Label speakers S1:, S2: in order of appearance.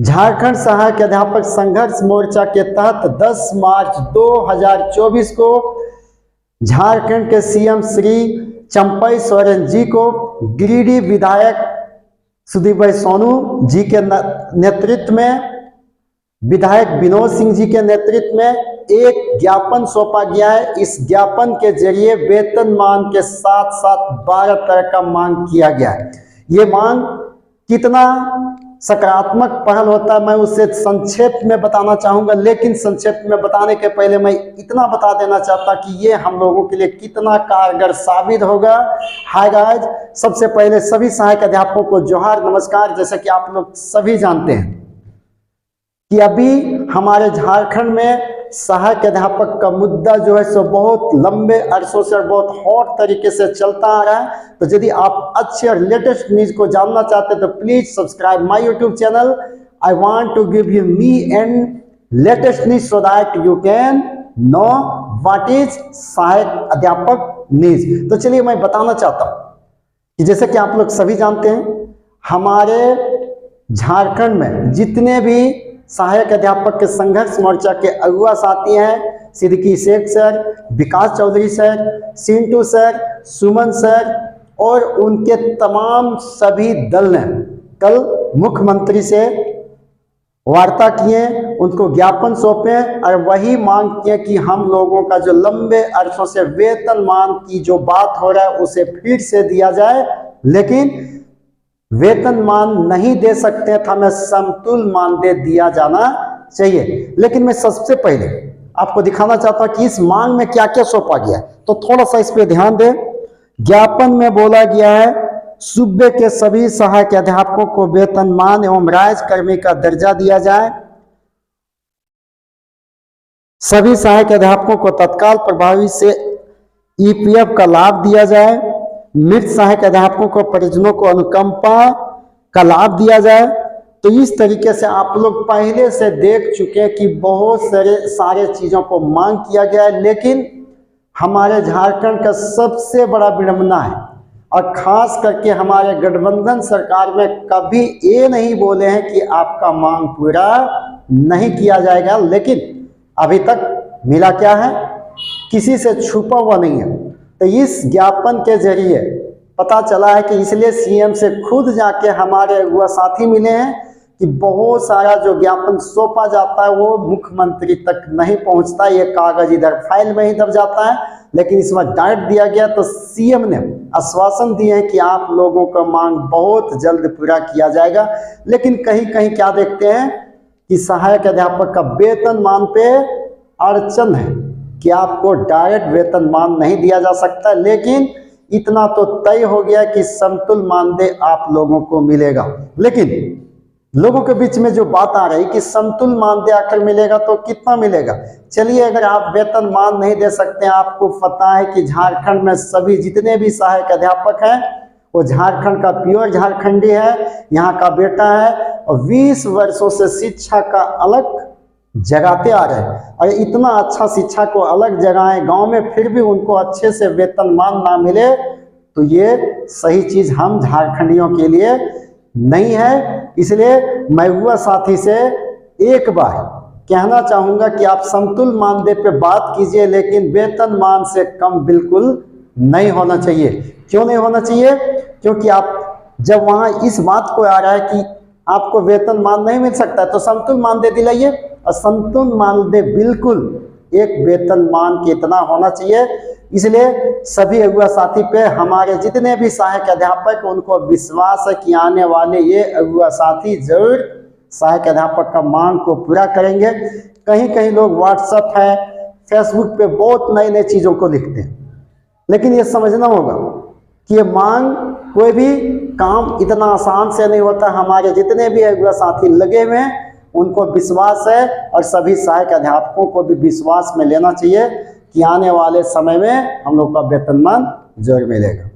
S1: झारखंड सहायक अध्यापक संघर्ष मोर्चा के तहत 10 मार्च 2024 को झारखंड के सीएम श्री चंपई सोरेन जी को गिरिडीह विधायक सुदीप भाई सोनू जी के नेतृत्व में, विधायक विनोद सिंह जी के नेतृत्व में एक ज्ञापन सौंपा गया है। इस ज्ञापन के जरिए वेतनमान के साथ साथ 12 तरह का मांग किया गया है। ये मांग कितना सकारात्मक पहल होता है मैं उसे संक्षेप में बताना चाहूंगा, लेकिन संक्षेप में बताने के पहले मैं इतना बता देना चाहता कि ये हम लोगों के लिए कितना कारगर साबित होगा। हाय गाइस, सबसे पहले सभी सहायक अध्यापकों को जोहार नमस्कार। जैसा कि आप लोग सभी जानते हैं कि अभी हमारे झारखंड में सहायक अध्यापक का मुद्दा जो है सो बहुत लंबे अरसों से और बहुत हॉट तरीके से चलता आ रहा है। तो यदि आप अच्छे और लेटेस्ट न्यूज को जानना चाहते हैं तो please subscribe my YouTube channel. I want to give you me and latest news so that you can know what is सहायक अध्यापक न्यूज। तो चलिए मैं बताना चाहता हूं कि जैसे कि आप लोग सभी जानते हैं हमारे झारखंड में जितने भी सहायक अध्यापक के संघर्ष मोर्चा के अगुआ साथी हैं, सिद्दीकी शेख सर, विकास चौधरी सर, सिंटू सर, सुमन सर और उनके तमाम सभी दल ने कल मुख्यमंत्री से वार्ता किए, उनको ज्ञापन सौंपे और वही मांग किए कि हम लोगों का जो लंबे अरसों से वेतनमान की जो बात हो रहा है उसे फिर से दिया जाए। लेकिन वेतनमान नहीं दे सकते तो हमें समतुल मानदेय दिया जाना चाहिए। लेकिन मैं सबसे पहले आपको दिखाना चाहता हूं कि इस मांग में क्या क्या सौंपा गया है, तो थोड़ा सा इस पे ध्यान दें। ज्ञापन में बोला गया है सूबे के सभी सहायक अध्यापकों को वेतनमान एवं राज्यकर्मी का दर्जा दिया जाए, सभी सहायक अध्यापकों को तत्काल प्रभावी से ईपीएफ का लाभ दिया जाए, मृत सहायक अध्यापकों को परिजनों को अनुकंपा का लाभ दिया जाए। तो इस तरीके से आप लोग पहले से देख चुके हैं कि बहुत सारे चीजों को मांग किया गया है। लेकिन हमारे झारखंड का सबसे बड़ा विडंबना है और खास करके हमारे गठबंधन सरकार में कभी ये नहीं बोले हैं कि आपका मांग पूरा नहीं किया जाएगा। लेकिन अभी तक मिला क्या है, किसी से छुपा हुआ नहीं है। तो इस ज्ञापन के जरिए पता चला है कि इसलिए सीएम से खुद जाके हमारे अगुआ साथी मिले हैं कि बहुत सारा जो ज्ञापन सौंपा जाता है वो मुख्यमंत्री तक नहीं पहुंचता, ये कागज इधर फाइल में ही दब जाता है। लेकिन इस बार डायरेक्ट दिया गया तो सीएम ने आश्वासन दिए हैं कि आप लोगों का मांग बहुत जल्द पूरा किया जाएगा। लेकिन कहीं कहीं क्या देखते हैं कि सहायक अध्यापक का वेतनमान पे अड़चन है कि आपको डायरेक्ट वेतनमान नहीं दिया जा सकता। लेकिन इतना तो तय हो गया कि समतुल मानदेय आप लोगों को मिलेगा। लेकिन लोगों के बीच में जो बात आ रही कि समतुल मानदेय आखिर मिलेगा तो कितना मिलेगा। चलिए, अगर आप वेतनमान नहीं दे सकते, आपको पता है कि झारखंड में सभी जितने भी सहायक अध्यापक हैं वो झारखंड का प्योर झारखंडी है, यहाँ का बेटा है और 20 वर्षों से शिक्षा का अलग जगाते आ रहे हैं। और इतना अच्छा शिक्षा को अलग जगाए गांव में, फिर भी उनको अच्छे से वेतनमान ना मिले तो ये सही चीज हम झारखंडियों के लिए नहीं है। इसलिए मैं युवा साथी से एक बार कहना चाहूंगा कि आप समतुल मानदेय पे बात कीजिए, लेकिन वेतनमान से कम बिल्कुल नहीं होना चाहिए। क्यों नहीं होना चाहिए? क्योंकि आप जब वहां इस बात को आ रहा है कि आपको वेतनमान नहीं मिल सकता है तो समतुल मानदेय दिलाइए। और समतुल मानदेय बिल्कुल एक वेतनमान के इतना होना चाहिए। इसलिए सभी अगुआ साथी पे हमारे जितने भी सहायक अध्यापक उनको विश्वास है कि आने वाले ये अगुआ साथी जरूर सहायक अध्यापक का मांग को पूरा करेंगे। कहीं कहीं लोग व्हाट्सएप है, फेसबुक पे बहुत नई नई चीज़ों को लिखते हैं, लेकिन ये समझना होगा कि ये मांग कोई भी काम इतना आसान से नहीं होता। हमारे जितने भी अगुआ साथी लगे हुए हैं उनको विश्वास है और सभी सहायक अध्यापकों को भी विश्वास में लेना चाहिए कि आने वाले समय में हम लोग का वेतनमान जरूर मिलेगा।